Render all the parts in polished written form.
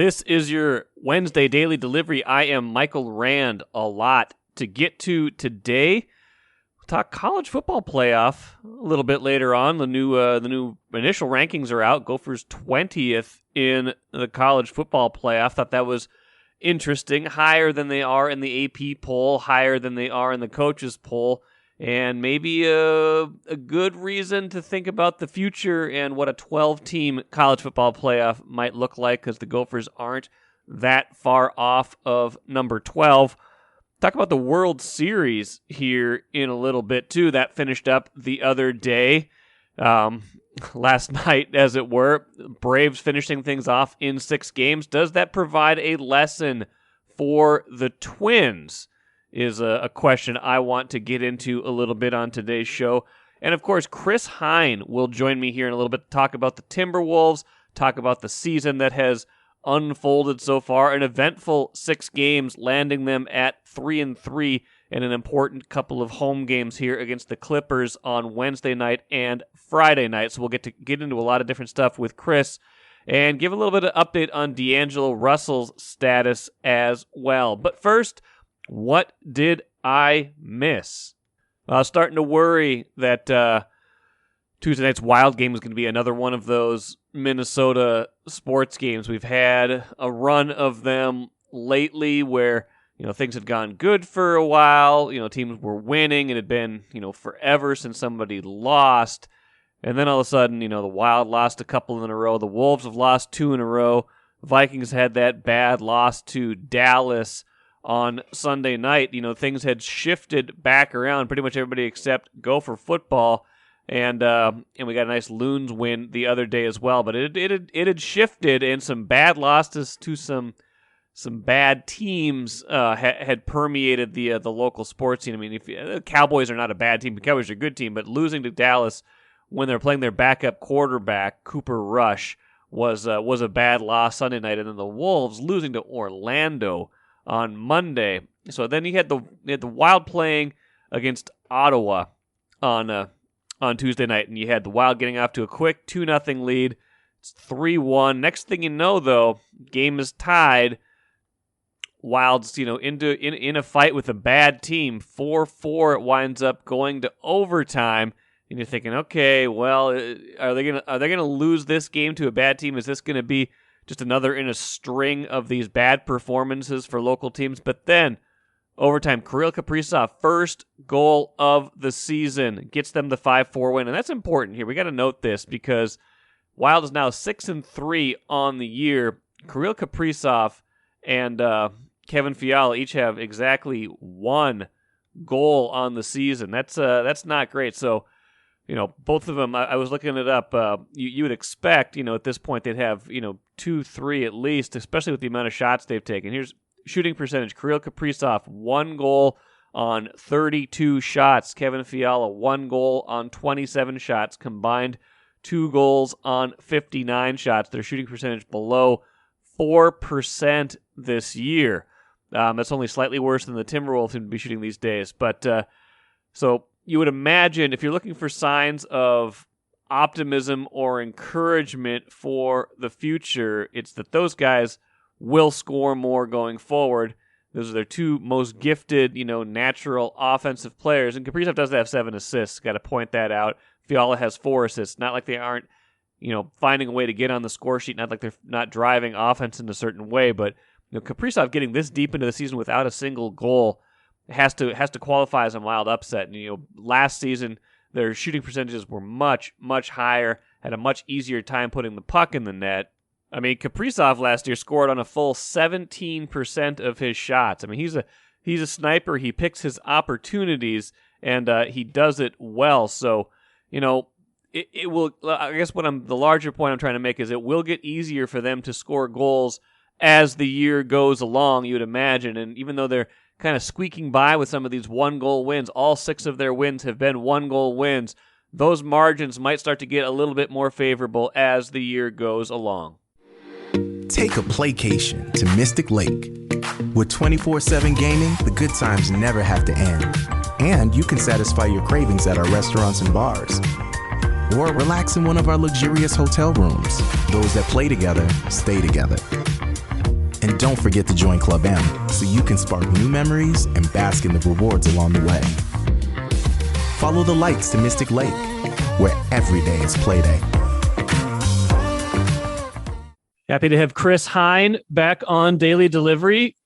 This is your Wednesday daily delivery. I am Michael Rand. A lot to get to today. We'll talk college football playoff a little bit later on. The new initial rankings are out. Gophers 20th in the college football playoff. Thought that was interesting. Higher than they are in the AP poll, higher than they are in the coaches poll. And maybe a good reason to think about the future and what a 12-team college football playoff might look like, because the Gophers aren't that far off of number 12. Talk about the World Series here in a little bit, too. That finished up the other day, last night, as it were. Braves finishing things off in 6 games. Does that provide a lesson for the Twins? Is a question I want to get into a little bit on today's show. And of course, Chris Hine will join me here in a little bit to talk about the Timberwolves, talk about the season that has unfolded so far, an eventful 6 games, landing them at 3-3, and an important couple of home games here against the Clippers on Wednesday night and Friday night. So we'll get into a lot of different stuff with Chris and give a little bit of update on D'Angelo Russell's status as well. But first, what did I miss? I was starting to worry that Tuesday night's Wild game was going to be another one of those Minnesota sports games. We've had a run of them lately where, things had gone good for a while. Teams were winning. It had been, forever since somebody lost. And then all of a sudden, the Wild lost a couple in a row. The Wolves have lost 2 in a row. Vikings had that bad loss to Dallas on Sunday night. Things had shifted back around, pretty much everybody except Gopher football, and we got a nice Loons win the other day as well. But it had shifted, and some bad losses to some bad teams had permeated the local sports scene. I mean, the Cowboys are not a bad team, the Cowboys are a good team, but losing to Dallas when they're playing their backup quarterback Cooper Rush was a bad loss Sunday night, and then the Wolves losing to Orlando on Monday. So then you had the Wild playing against Ottawa on Tuesday night, and you had the Wild getting off to a quick 2-0 lead. It's 3-1. Next thing you know, though, game is tied. Wild's in a fight with a bad team. 4-4. It winds up going to overtime, and you're thinking, okay, well, are they gonna lose this game to a bad team? Is this gonna be just another in a string of these bad performances for local teams? But then, overtime, Kirill Kaprizov, first goal of the season, gets them the 5-4 win. And that's important here. We got to note this because Wild is now 6-3 on the year. Kirill Kaprizov and Kevin Fiala each have exactly 1 goal on the season. That's not great. So, both of them, I was looking it up. You would expect, at this point they'd have, 2-3 at least, especially with the amount of shots they've taken. Here's shooting percentage. Kirill Kaprizov, 1 goal on 32 shots. Kevin Fiala, 1 goal on 27 shots. Combined 2 goals on 59 shots. Their shooting percentage below 4% this year. That's only slightly worse than the Timberwolves seem to be shooting these days. But so you would imagine if you're looking for signs of optimism or encouragement for the future, it's that those guys will score more going forward. Those are their 2 most gifted, natural offensive players. And Kaprizov does have 7 assists. Got to point that out. Fiala has 4 assists. Not like they aren't, finding a way to get on the score sheet. Not like they're not driving offense in a certain way. But Kaprizov getting this deep into the season without a single goal has to qualify as a mild upset. And, last season their shooting percentages were much, much higher, had a much easier time putting the puck in the net. I mean, Kaprizov last year scored on a full 17% of his shots. I mean, he's a sniper. He picks his opportunities, and he does it well. So, it will. I guess the larger point I'm trying to make is it will get easier for them to score goals as the year goes along, you would imagine. And even though they're kind of squeaking by with some of these 1-goal wins, all 6 of their wins have been 1-goal wins, those margins might start to get a little bit more favorable as the year goes along. Take a playcation to Mystic Lake. With 24/7 gaming, the good times never have to end. And you can satisfy your cravings at our restaurants and bars. Or relax in one of our luxurious hotel rooms. Those that play together, stay together. And don't forget to join Club M so you can spark new memories and bask in the rewards along the way. Follow the lights to Mystic Lake, where every day is play day. Happy to have Chris Hine back on Daily Delivery.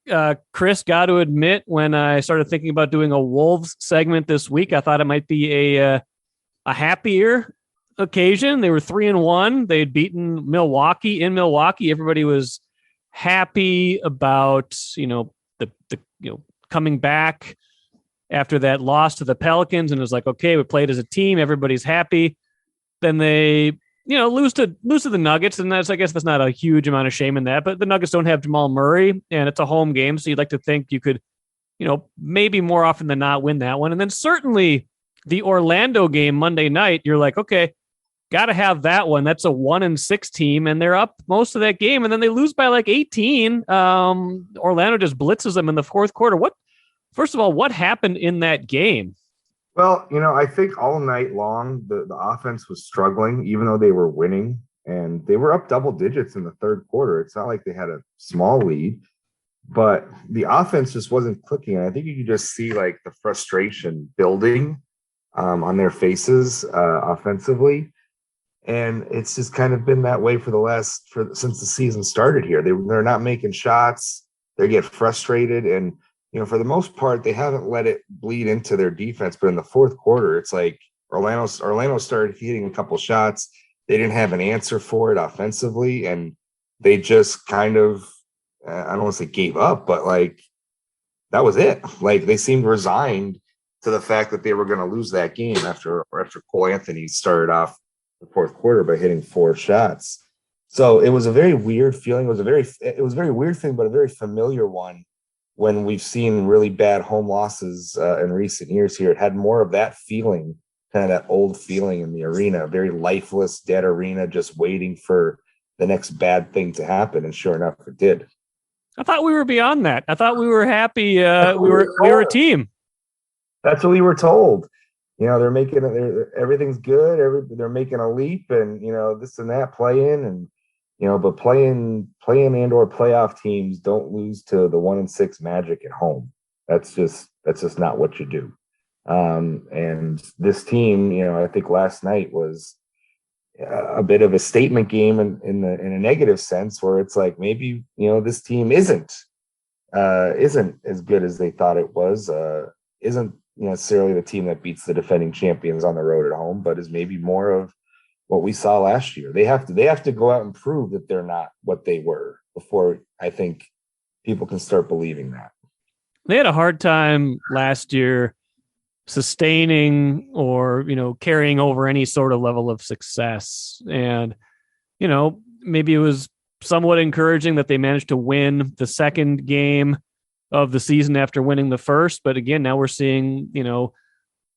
Chris, got to admit, when I started thinking about doing a Wolves segment this week, I thought it might be a happier occasion. They were 3-1. They had beaten Milwaukee in Milwaukee. Everybody was happy about the coming back after that loss to the Pelicans, and it was like, okay, we played as a team. Everybody's happy. Then they lose to the Nuggets, and I guess that's not a huge amount of shame in that, but the Nuggets don't have Jamal Murray, and it's a home game, so you'd like to think you could, maybe more often than not win that one. And then certainly the Orlando game Monday night, you're like, okay, got to have that one. That's a 1-6 team, and they're up most of that game, and then they lose by like 18. Orlando just blitzes them in the fourth quarter. First of all, what happened in that game? Well, I think all night long, the offense was struggling, even though they were winning, and they were up double digits in the third quarter. It's not like they had a small lead, but the offense just wasn't clicking. And I think you could just see like the frustration building on their faces offensively. And it's just kind of been that way since the season started here. They're not making shots. They get frustrated, and for the most part, they haven't let it bleed into their defense. But in the fourth quarter, it's like Orlando started hitting a couple shots. They didn't have an answer for it offensively, and they just kind of, I don't want to say gave up, but like that was it. Like they seemed resigned to the fact that they were going to lose that game after Cole Anthony started off the fourth quarter by hitting 4 shots. So it was a very weird feeling. It was a very weird thing, but a very familiar one. When we've seen really bad home losses in recent years here, it had more of that feeling, kind of that old feeling in the arena, a very lifeless, dead arena, just waiting for the next bad thing to happen. And sure enough, it did. I thought we were beyond that. I thought we were happy. We were a team. That's what we were told. Everything's good. They're making a leap, and this and that play-in, and but playing and or playoff teams don't lose to the 1-6 Magic at home. That's just not what you do. And this team, I think last night was a bit of a statement game in a negative sense, where it's like maybe this team isn't as good as they thought it was. Isn't necessarily the team that beats the defending champions on the road at home, but is maybe more of what we saw last year. They have to go out and prove that they're not what they were before I think people can start believing that. They had a hard time last year sustaining or, carrying over any sort of level of success. And, maybe it was somewhat encouraging that they managed to win the second game of the season after winning the first. But again, now we're seeing,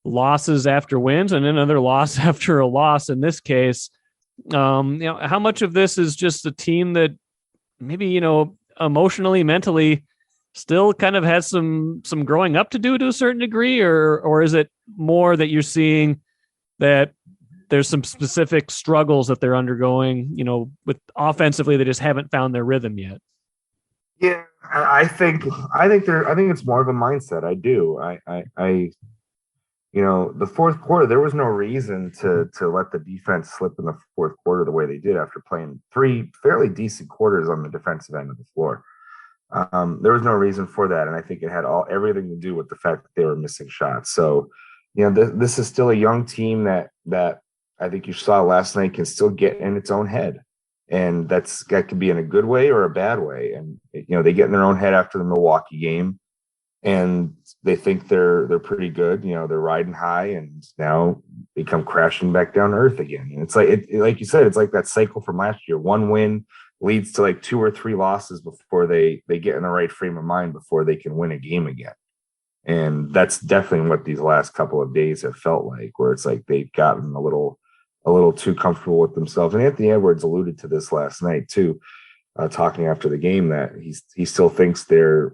losses after wins and another loss after a loss in this case. How much of this is just a team that maybe, emotionally, mentally still kind of has some growing up to do to a certain degree, or is it more that you're seeing that there's some specific struggles that they're undergoing, with offensively, they just haven't found their rhythm yet? Yeah, I think it's more of a mindset. I do. The fourth quarter, there was no reason to let the defense slip in the fourth quarter the way they did after playing 3 fairly decent quarters on the defensive end of the floor. There was no reason for that, and I think it had everything to do with the fact that they were missing shots. So, this is still a young team that I think you saw last night can still get in its own head, and that could be in a good way or a bad way. And they get in their own head after the Milwaukee game, and they think they're pretty good. They're riding high, and now they come crashing back down to earth again. And it's like you said, it's like that cycle from last year. One win leads to like 2 or 3 losses before they get in the right frame of mind before they can win a game again. And that's definitely what these last couple of days have felt like, where it's like they've gotten a little too comfortable with themselves. And Anthony Edwards alluded to this last night too, talking after the game, that he still thinks they're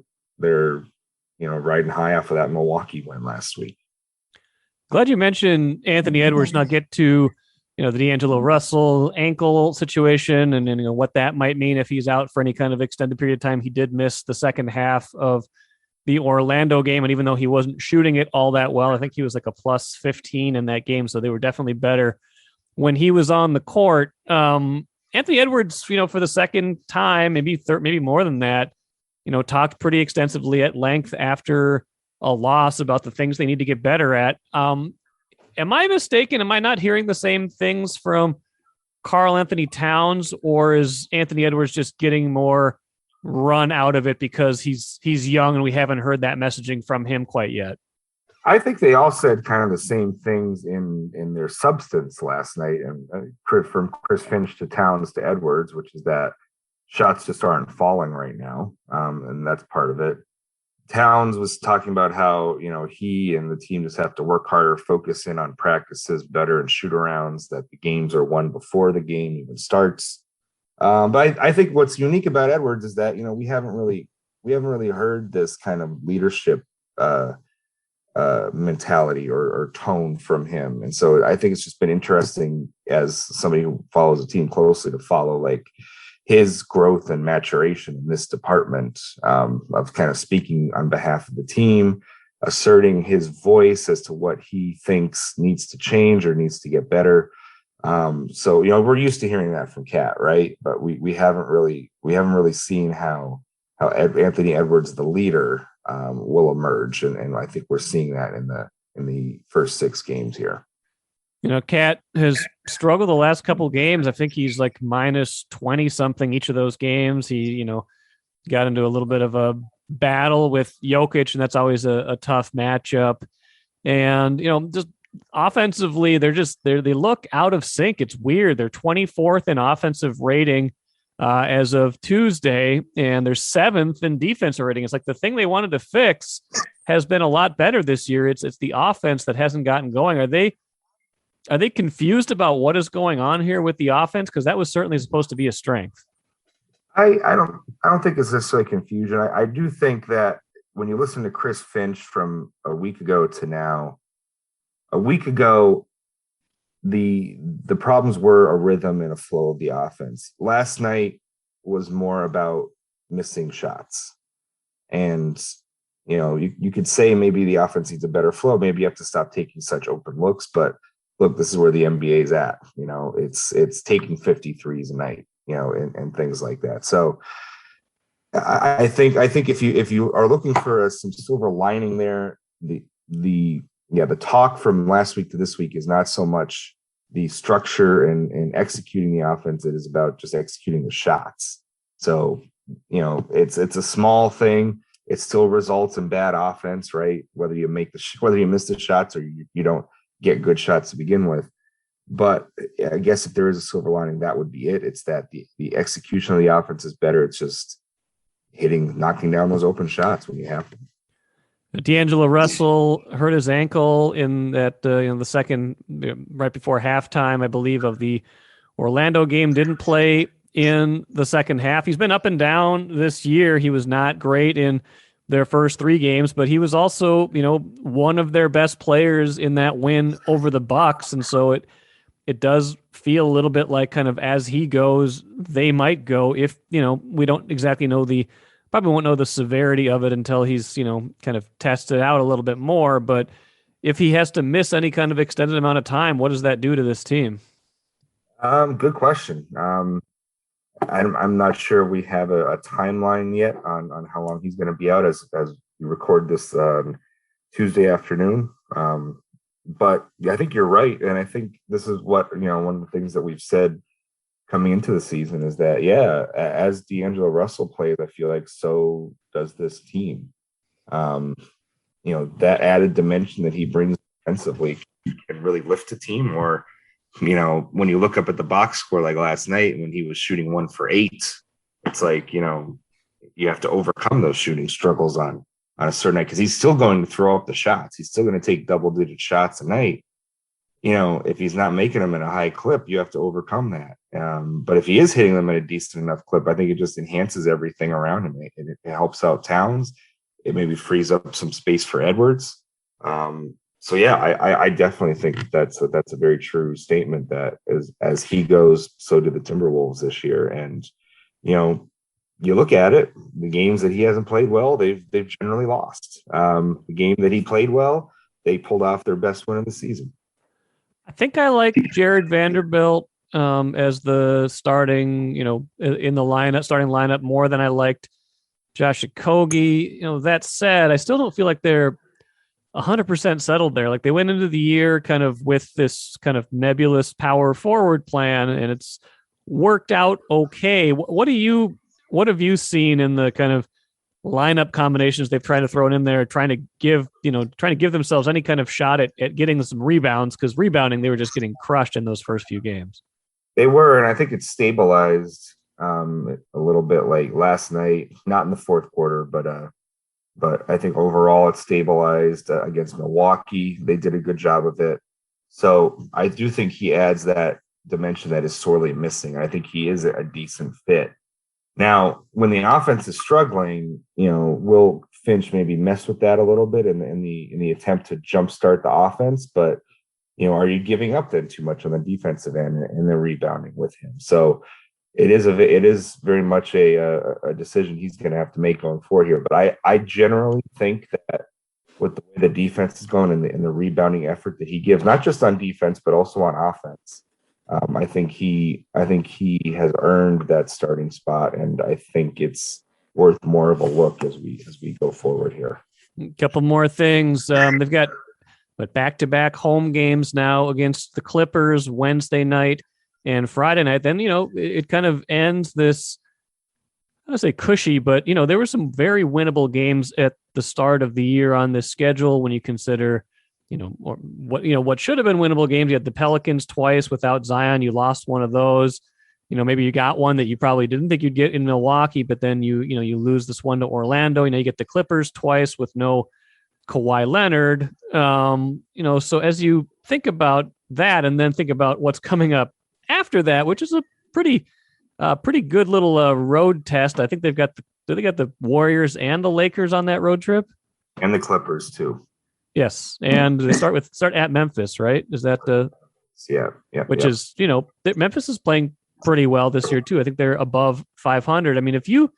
riding high off of that Milwaukee win last week. Glad you mentioned Anthony Edwards. Now get to the D'Angelo Russell ankle situation and what that might mean if he's out for any kind of extended period of time. He did miss the second half of the Orlando game, and even though he wasn't shooting it all that well, I think he was like a plus 15 in that game, so they were definitely better when he was on the court. Anthony Edwards, for the second time, maybe more than that, talked pretty extensively at length after a loss about the things they need to get better at. Am I mistaken? Am I not hearing the same things from Karl Anthony Towns, or is Anthony Edwards just getting more run out of it because he's young and we haven't heard that messaging from him quite yet? I think they all said kind of the same things in their substance last night, and from Chris Finch to Towns to Edwards, which is that shots just aren't falling right now, and that's part of it. Towns was talking about how, he and the team just have to work harder, focus in on practices better and shoot arounds, that the games are won before the game even starts. But I think what's unique about Edwards is that, we haven't really heard this kind of leadership mentality or tone from him. And so I think it's just been interesting as somebody who follows the team closely to follow like his growth and maturation in this department, of kind of speaking on behalf of the team, asserting his voice as to what he thinks needs to change or needs to get better. So, we're used to hearing that from Cat, right? But we haven't really seen how Anthony Edwards, the leader, will emerge. And I think we're seeing that in the first 6 games here. Cat has struggled the last couple of games. I think he's like minus 20 something each of those games. He, got into a little bit of a battle with Jokic, and that's always a tough matchup. And, just offensively, they look out of sync. It's weird. They're 24th in offensive rating as of Tuesday, and they're 7th in defensive rating. It's like the thing they wanted to fix has been a lot better this year. It's the offense that hasn't gotten going. Are they confused about what is going on here with the offense? Because that was certainly supposed to be a strength. I don't think it's necessarily confusion. I do think that when you listen to Chris Finch from a week ago to now, a week ago, the problems were a rhythm and a flow of the offense. Last night was more about missing shots. And, you could say maybe the offense needs a better flow. Maybe you have to stop taking such open looks, but look, this is where the NBA is at. It's taking 53s a night, and things like that. So I think if you are looking for some silver lining there, the talk from last week to this week is not so much the structure and executing the offense. It is about just executing the shots. So, it's a small thing. It still results in bad offense, right? Whether you miss the shots or you don't get good shots to begin with. But I guess if there is a silver lining, that would be it. It's that the execution of the offense is better. It's just knocking down those open shots when you have to. D'Angelo Russell hurt his ankle in that the second, right before halftime, I believe, of the Orlando game. Didn't play in the second half. He's been up and down this year. He was not great in their first 3 games, but he was also, one of their best players in that win over the Bucks. And so it does feel a little bit like kind of as he goes, they might go. If, we don't exactly know probably won't know the severity of it until he's, kind of tested out a little bit more. But if he has to miss any kind of extended amount of time, what does that do to this team? Good question. I'm not sure we have a timeline yet on how long he's going to be out as we record this Tuesday afternoon. But I think you're right. And I think this is what, one of the things that we've said coming into the season is that, as D'Angelo Russell plays, I feel like so does this team. That added dimension that he brings defensively can really lift a team. Or, when you look up at the box score like last night when he was shooting 1 for 8, it's like, you have to overcome those shooting struggles on a certain night because he's still going to throw up the shots. He's still going to take double-digit shots a night. If he's not making them in a high clip, you have to overcome that. But if he is hitting them at a decent enough clip, I think it just enhances everything around him. It helps out Towns. It maybe frees up some space for Edwards. So yeah, I definitely think that's a very true statement. That as he goes, so do the Timberwolves this year. And you know, you look at it, the games that he hasn't played well, they've generally lost. The game that he played well, they pulled off their best win of the season. I think I like Jared Vanderbilt as the starting, in the starting lineup more than I liked Josh Okogie. That said, I still don't feel like they're 100% settled there. Like they went into the year kind of with this kind of nebulous power forward plan, and it's worked out okay. What have you seen in the kind of lineup combinations they've tried to throw in there, trying to give themselves any kind of shot at getting some rebounds? Because rebounding, they were just getting crushed in those first few games. They were, and I think it's stabilized a little bit. Like last night, not in the fourth quarter, but I think overall it's stabilized against Milwaukee. They did a good job of it. So I do think he adds that dimension that is sorely missing. I think he is a decent fit. Now, when the offense is struggling, will Finch maybe mess with that a little bit in the attempt to jumpstart the offense? But are you giving up then too much on the defensive end and the rebounding with him? So it is very much a decision he's going to have to make going forward here. But I generally think that with the way the defense is going and the rebounding effort that he gives, not just on defense but also on offense, I think he has earned that starting spot, and I think it's worth more of a look as we go forward here. A couple more things. They've got back-to-back home games now against the Clippers Wednesday night and Friday night. Then, it kind of ends this, I don't say cushy, but, there were some very winnable games at the start of the year on this schedule when you consider, what should have been winnable games. You had the Pelicans twice without Zion. You lost one of those. Maybe you got one that you probably didn't think you'd get in Milwaukee, but then you lose this one to Orlando. You get the Clippers twice with no Kawhi Leonard. So as you think about that and then think about what's coming up after that, which is a pretty good little road test. I think they got the Warriors and the Lakers on that road trip, and the Clippers too. Yes, and they start at Memphis, right? Is that the yeah? Which is Memphis is playing pretty well this year too. I think they're above 500. I mean, if you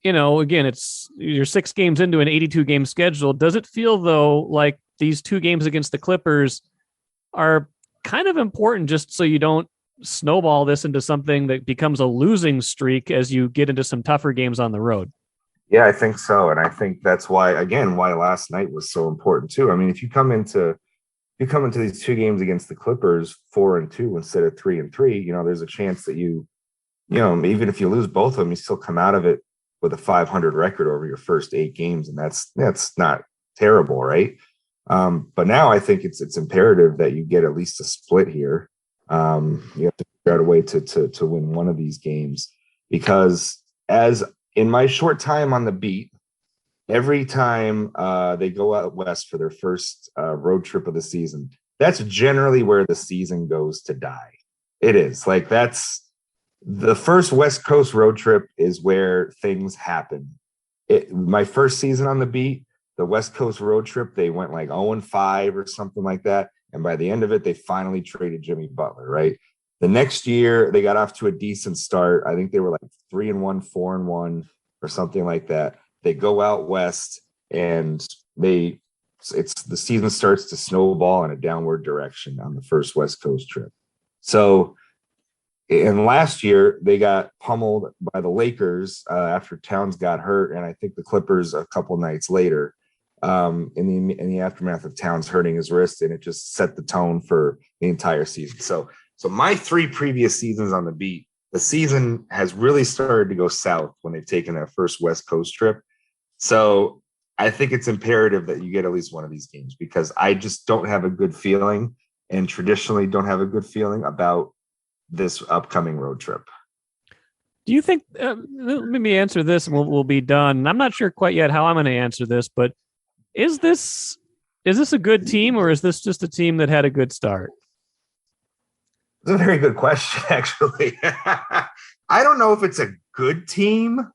again, you're 6 games into an 82 game schedule. Does it feel though like these 2 games against the Clippers are kind of important just so you don't snowball this into something that becomes a losing streak as you get into some tougher games on the road? Yeah, I think so. And I think that's why last night was so important too. I mean, if you come into these 2 games against the Clippers 4-2 instead of 3-3, there's a chance that even if you lose both of them, you still come out of it with a 500 record over your first 8 games. And that's not terrible, right? But now I think it's imperative that you get at least a split here. You have to figure out a way to win one of these games, because as in my short time on the beat, every time they go out west for their first road trip of the season, that's generally where the season goes to die. It is like that's the first West Coast road trip is where things happen. My first season on the beat, the West Coast road trip, they went like 0-5 or something like that. And by the end of it, they finally traded Jimmy Butler, right? The next year, they got off to a decent start. I think they were like 3-1, 4-1, or something like that. They go out west, and the season starts to snowball in a downward direction on the first West Coast trip. So, and last year they got pummeled by the Lakers after Towns got hurt, and I think the Clippers a couple nights later in the aftermath of Towns hurting his wrist, and it just set the tone for the entire season. So my 3 previous seasons on the beat, the season has really started to go south when they've taken that first West Coast trip. So I think it's imperative that you get at least one of these games, because I just don't have a good feeling, and traditionally don't have a good feeling about this upcoming road trip. Do you think, let me answer this and we'll be done. I'm not sure quite yet how I'm going to answer this, but is this a good team, or is this just a team that had a good start? It's a very good question, actually. I don't know if it's a good team.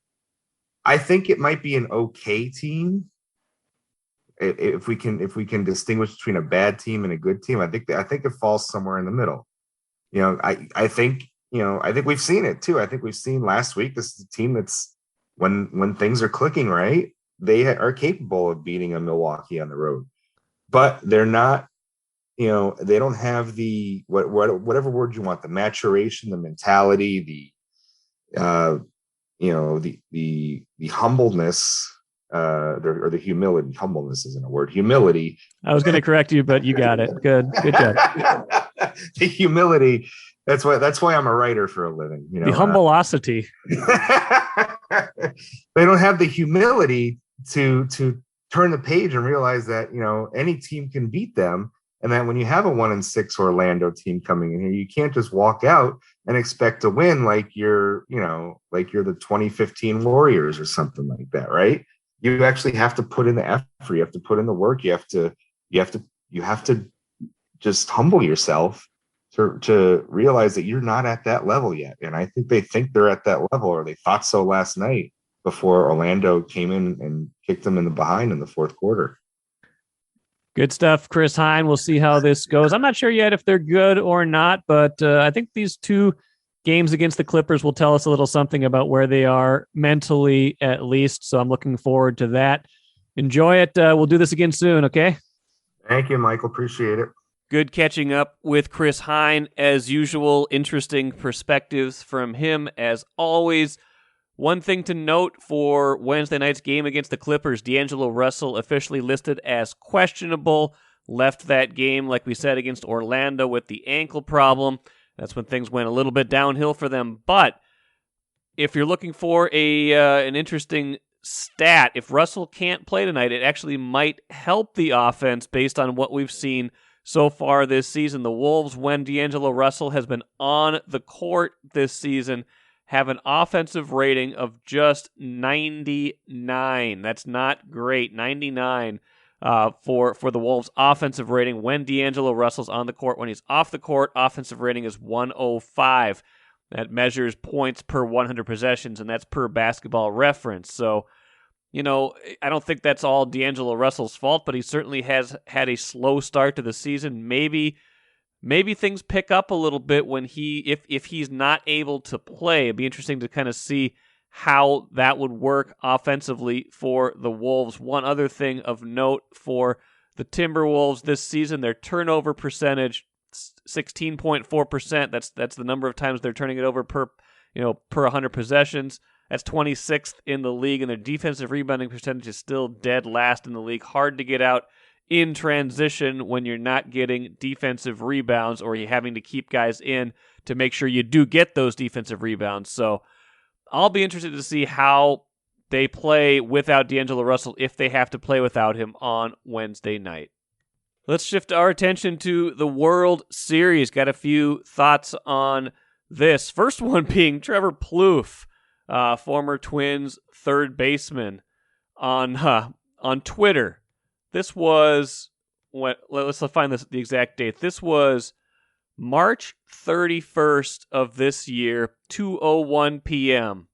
I think it might be an okay team. if we can distinguish between a bad team and a good team, I think it falls somewhere in the middle. I think we've seen it too. I think we've seen last week, this is a team that's when things are clicking right, they are capable of beating a Milwaukee on the road, but they're not. They don't have the whatever word you want, the maturation, the mentality, the humbleness, or the humility. Humbleness isn't a word. Humility. I was going to correct you, but you got it. Good job. The humility. That's why I'm a writer for a living. The humbleosity. They don't have the humility to turn the page and realize that any team can beat them, and that when you have a 1-6 Orlando team coming in here, you can't just walk out and expect to win like you're the 2015 Warriors or something like that, right? You actually have to put in the effort. You have to put in the work. You have to just humble yourself to realize that you're not at that level yet. And I think they think they're at that level, or they thought so last night before Orlando came in and kicked them in the behind in the fourth quarter. Good stuff, Chris Hine. We'll see how this goes. I'm not sure yet if they're good or not, but I think these two games against the Clippers will tell us a little something about where they are mentally, at least. So I'm looking forward to that. Enjoy it. We'll do this again soon, okay? Thank you, Michael. Appreciate it. Good catching up with Chris Hine, as usual. Interesting perspectives from him, as always. One thing to note for Wednesday night's game against the Clippers, D'Angelo Russell officially listed as questionable. Left that game, like we said, against Orlando with the ankle problem. That's when things went a little bit downhill for them. But if you're looking for an interesting stat, if Russell can't play tonight, it actually might help the offense based on what we've seen so far this season. The Wolves, when D'Angelo Russell has been on the court this season, have an offensive rating of just 99. That's not great. 99 for the Wolves' offensive rating when D'Angelo Russell's on the court. When he's off the court, offensive rating is 105. That measures points per 100 possessions, and that's per Basketball Reference. So, I don't think that's all D'Angelo Russell's fault, but he certainly has had a slow start to the season. Maybe things pick up a little bit when if he's not able to play. It'd be interesting to kind of see how that would work offensively for the Wolves. One other thing of note for the Timberwolves this season, their turnover percentage, 16.4%. That's the number of times they're turning it over per 100 possessions. That's 26th in the league, and their defensive rebounding percentage is still dead last in the league. Hard to get out in transition when you're not getting defensive rebounds, or you're having to keep guys in to make sure you do get those defensive rebounds. So I'll be interested to see how they play without D'Angelo Russell, if they have to play without him on Wednesday night. Let's shift our attention to the World Series. Got a few thoughts on this. First one being Trevor Plouffe, former Twins third baseman, on Twitter. This was let's find the exact date. This was March 31st of this year, 2:01 p.m.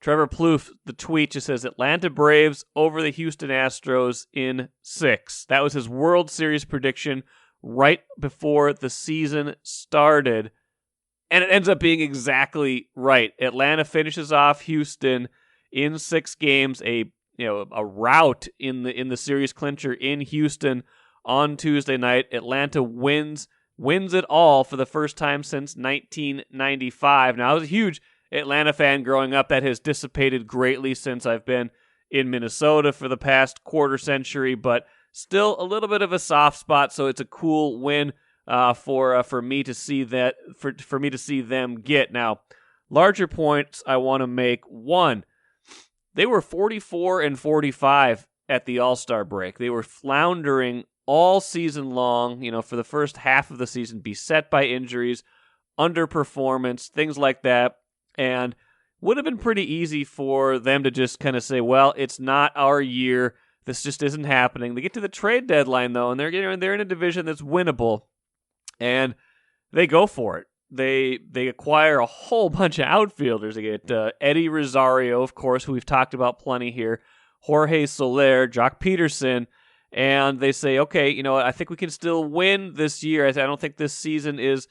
Trevor Plouffe, the tweet just says, Atlanta Braves over the Houston Astros in 6. That was his World Series prediction right before the season started. And it ends up being exactly right. Atlanta finishes off Houston in 6 games, a rout in the series clincher in Houston on Tuesday night. Atlanta wins it all for the first time since 1995. Now, I was a huge Atlanta fan growing up. That has dissipated greatly since I've been in Minnesota for the past quarter century, but still a little bit of a soft spot. So it's a cool win for me to see that for me to see them get. Now, larger points I want to make. One, they were 44-45 at the All-Star break. They were floundering all season long, for the first half of the season, beset by injuries, underperformance, things like that. And would have been pretty easy for them to just kind of say, well, it's not our year. This just isn't happening. They get to the trade deadline, though, and they're in a division that's winnable, and they go for it. They acquire a whole bunch of outfielders. They get Eddie Rosario, of course, who we've talked about plenty here, Jorge Soler, Jock Peterson, and they say, okay, you know what, I think we can still win this year. I don't think this season is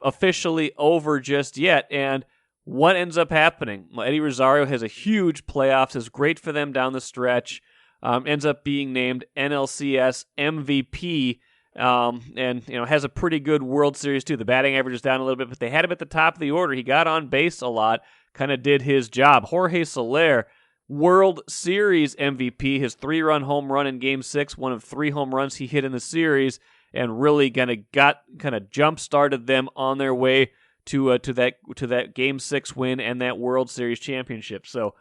officially over just yet. And what ends up happening? Well, Eddie Rosario has a huge playoffs, is great for them down the stretch, ends up being named NLCS MVP, and has a pretty good World Series too. The batting average is down a little bit, but they had him at the top of the order. He got on base a lot, kind of did his job. Jorge Soler, World Series MVP, his 3-run home run in Game 6, one of 3 home runs he hit in the series, and really kind of jump-started them on their way to that Game 6 win and that World Series championship. So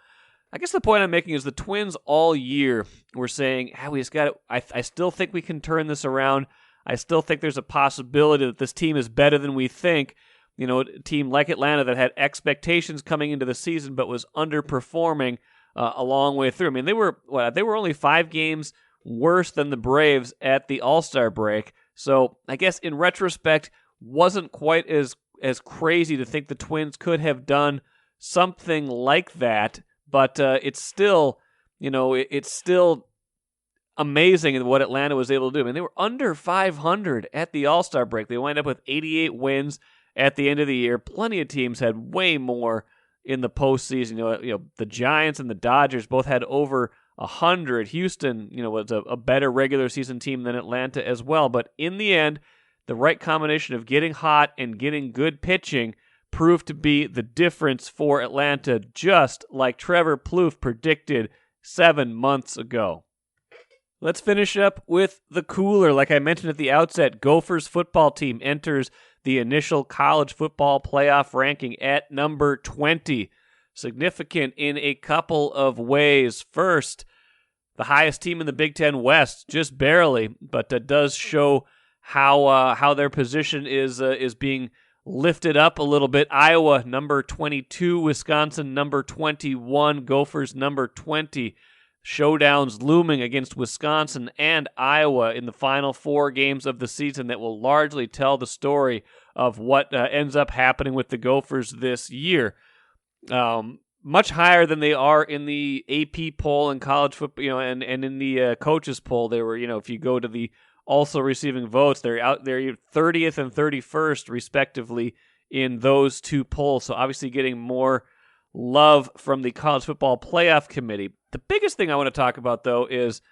I guess the point I'm making is the Twins all year were saying, we just got it. I still think we can turn this around. I still think there's a possibility that this team is better than we think. A team like Atlanta that had expectations coming into the season but was underperforming a long way through. I mean, they were only 5 games worse than the Braves at the All-Star break. So I guess in retrospect, wasn't quite as crazy to think the Twins could have done something like that. But it's still, it's still amazing what Atlanta was able to do. I mean, they were under 500 at the All-Star break. They wind up with 88 wins at the end of the year. Plenty of teams had way more in the postseason. The Giants and the Dodgers both had over 100. Houston, was a better regular season team than Atlanta as well. But in the end, the right combination of getting hot and getting good pitching proved to be the difference for Atlanta, just like Trevor Plouffe predicted 7 months ago. Let's finish up with the cooler. Like I mentioned at the outset, Gophers football team enters the initial college football playoff ranking at number 20. Significant in a couple of ways. First, the highest team in the Big Ten West, just barely, but that does show how their position is being lifted up a little bit. Iowa, number 22. Wisconsin, number 21. Gophers, number 20. Showdowns looming against Wisconsin and Iowa in the final 4 games of the season that will largely tell the story of what ends up happening with the Gophers this year. Much higher than they are in the AP poll in college football, and in the coaches poll. They were, if you go to the also receiving votes, they're out there 30th and 31st respectively in those 2 polls. So obviously getting more love from the College Football Playoff Committee. The biggest thing I want to talk about, though, is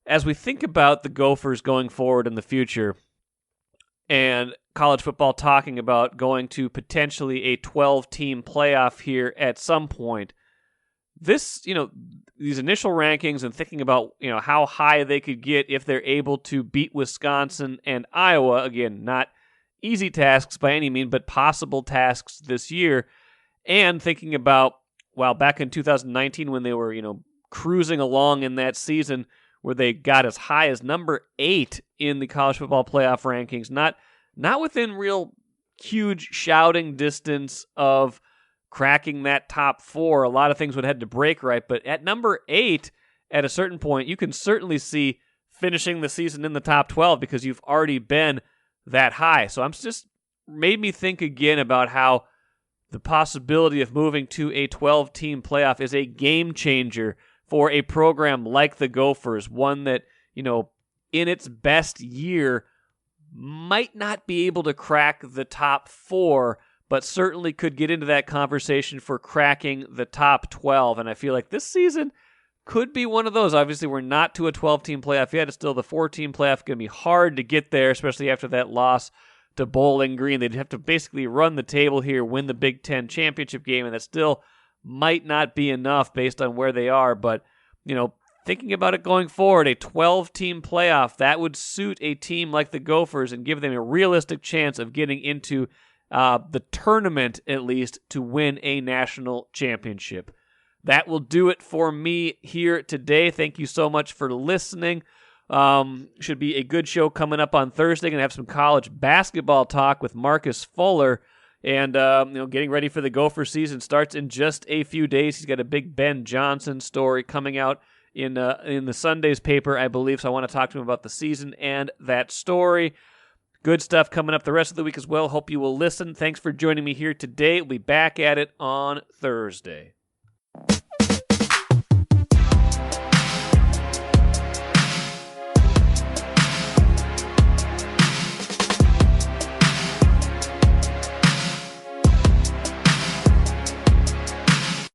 as we think about the Gophers going forward in the future and college football talking about going to potentially a 12-team playoff here at some point, this, these initial rankings and thinking about, how high they could get if they're able to beat Wisconsin and Iowa, again, not easy tasks by any means, but possible tasks this year, and thinking about, back in 2019 when they were, cruising along in that season where they got as high as number 8 in the college football playoff rankings, not within real huge shouting distance of cracking that top 4. A lot of things would have had to break right, but at number 8, at a certain point, you can certainly see finishing the season in the top 12 because you've already been that high. So I'm just made me think again about how the possibility of moving to a 12-team playoff is a game changer for a program like the Gophers, one that, in its best year might not be able to crack the top 4, but certainly could get into that conversation for cracking the top 12. And I feel like this season could be one of those. Obviously, we're not to a 12-team playoff yet. It's still the 4-team playoff. Going to be hard to get there, especially after that loss to Bowling Green. They'd have to basically run the table here, win the Big Ten championship game, and that still might not be enough based on where they are. But, thinking about it going forward, a 12-team playoff, that would suit a team like the Gophers and give them a realistic chance of getting into the tournament, at least, to win a national championship. That will do it for me here today. Thank you so much for listening. Should be a good show coming up on Thursday. Going to have some college basketball talk with Marcus Fuller. And, getting ready for the Gopher season starts in just a few days. He's got a big Ben Johnson story coming out in the Sunday's paper, I believe. So I want to talk to him about the season and that story. Good stuff coming up the rest of the week as well. Hope you will listen. Thanks for joining me here today. We'll be back at it on Thursday.